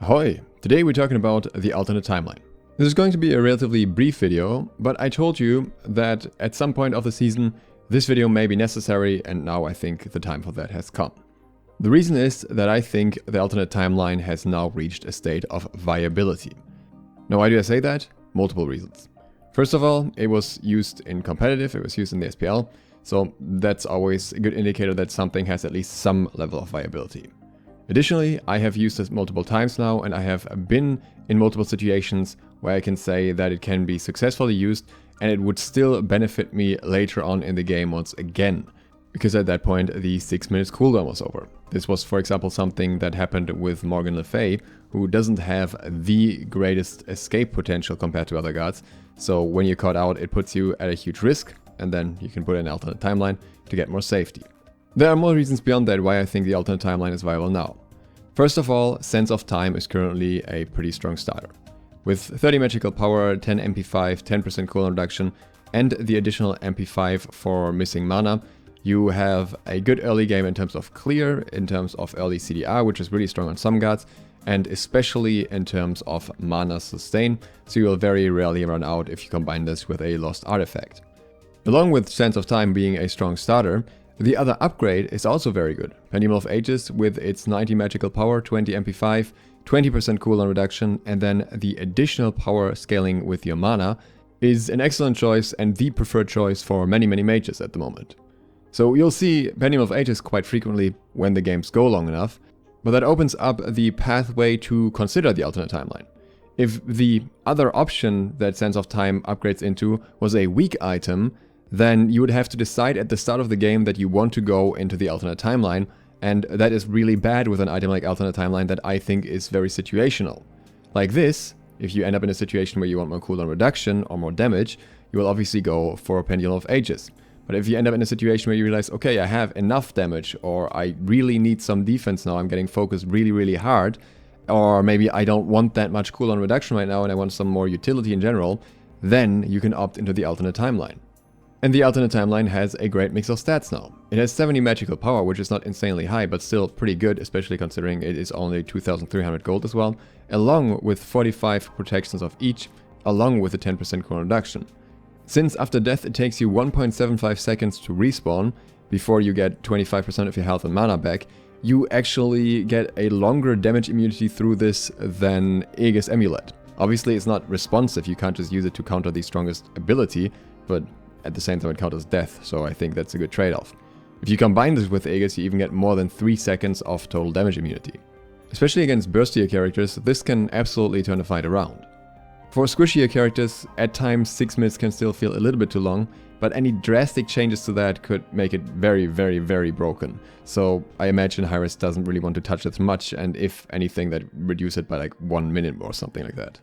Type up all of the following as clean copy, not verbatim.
Ahoy! Today we're talking about the alternate timeline. This is going to be a relatively brief video, but I told you that at some point of the season this video may be necessary, and now I think the time for that has come. The reason is that I think the alternate timeline has now reached a state of viability. Now why do I say that? Multiple reasons. First of all, it was used in competitive, it was used in the SPL, so that's always a good indicator that something has at least some level of viability. Additionally, I have used this multiple times now, and I have been in multiple situations where I can say that it can be successfully used and it would still benefit me later on in the game once again, because at that point the 6 minutes cooldown was over. This was, for example, something that happened with Morgan Le Fay, who doesn't have the greatest escape potential compared to other guards, so when you're caught out it puts you at a huge risk, and then you can put in an alternate timeline to get more safety. There are more reasons beyond that why I think the alternate timeline is viable now. First of all, Sense of Time is currently a pretty strong starter. With 30 magical power, 10 MP5, 10% cooldown reduction, and the additional MP5 for missing mana, you have a good early game in terms of clear, in terms of early CDR, which is really strong on some guards, and especially in terms of mana sustain, so you will very rarely run out if you combine this with a lost artifact. Along with Sense of Time being a strong starter, the other upgrade is also very good. Pendulum of Ages with its 90 magical power, 20 MP5, 20% cooldown reduction, and then the additional power scaling with your mana is an excellent choice and the preferred choice for many mages at the moment. So you'll see Pendulum of Ages quite frequently when the games go long enough, but that opens up the pathway to consider the alternate timeline. If the other option that Sense of Time upgrades into was a weak item, then you would have to decide at the start of the game that you want to go into the alternate timeline, and that is really bad with an item like alternate timeline that I think is very situational. Like this, if you end up in a situation where you want more cooldown reduction or more damage, you will obviously go for Pendulum of Ages. But if you end up in a situation where you realize, okay, I have enough damage, or I really need some defense now, I'm getting focused really hard, or maybe I don't want that much cooldown reduction right now and I want some more utility in general, then you can opt into the alternate timeline. And the alternate timeline has a great mix of stats now. It has 70 magical power, which is not insanely high, but still pretty good, especially considering it is only 2,300 gold as well, along with 45 protections of each, along with a 10% cooldown reduction. Since after death it takes you 1.75 seconds to respawn, before you get 25% of your health and mana back, you actually get a longer damage immunity through this than Aegis Amulet. Obviously it's not responsive, you can't just use it to counter the strongest ability, but at the same time it counters death, so I think that's a good trade-off. If you combine this with Aegis, you even get more than 3 seconds of total damage immunity. Especially against burstier characters, this can absolutely turn the fight around. For squishier characters, at times 6 minutes can still feel a little bit too long, but any drastic changes to that could make it very broken. So I imagine Hi-Rez doesn't really want to touch it much, and if anything, that reduce it by like 1 minute or something like that.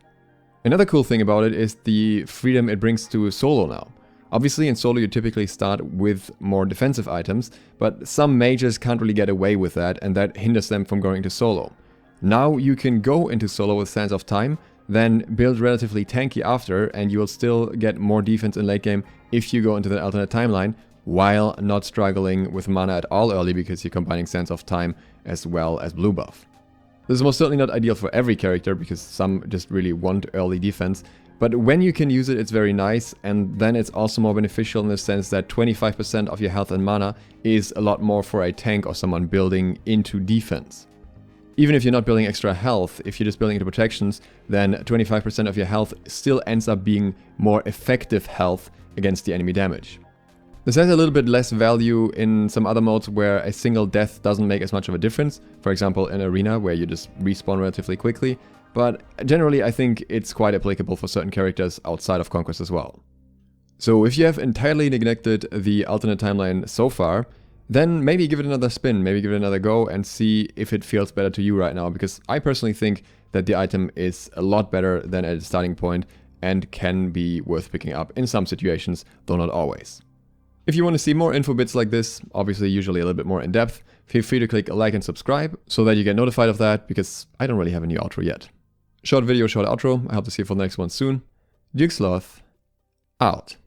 Another cool thing about it is the freedom it brings to solo now. Obviously in solo you typically start with more defensive items, but some mages can't really get away with that, and that hinders them from going into solo. Now you can go into solo with Sense of Time, then build relatively tanky after, and you will still get more defense in late game if you go into the alternate timeline, while not struggling with mana at all early because you're combining Sense of Time as well as blue buff. This is most certainly not ideal for every character because some just really want early defense, but when you can use it, it's very nice, and then it's also more beneficial in the sense that 25% of your health and mana is a lot more for a tank or someone building into defense. Even if you're not building extra health, if you're just building into protections, then 25% of your health still ends up being more effective health against the enemy damage. This has a little bit less value in some other modes where a single death doesn't make as much of a difference, for example in Arena where you just respawn relatively quickly, but generally I think it's quite applicable for certain characters outside of Conquest as well. So if you have entirely neglected the alternate timeline so far, then maybe give it another spin, maybe give it another go and see if it feels better to you right now, because I personally think that the item is a lot better than at its starting point and can be worth picking up in some situations, though not always. If you want to see more info bits like this, obviously usually a little bit more in depth, feel free to click like and subscribe so that you get notified of that, because I don't really have a new outro yet. Short video, short outro. I hope to see you for the next one soon. ZiSotto, out.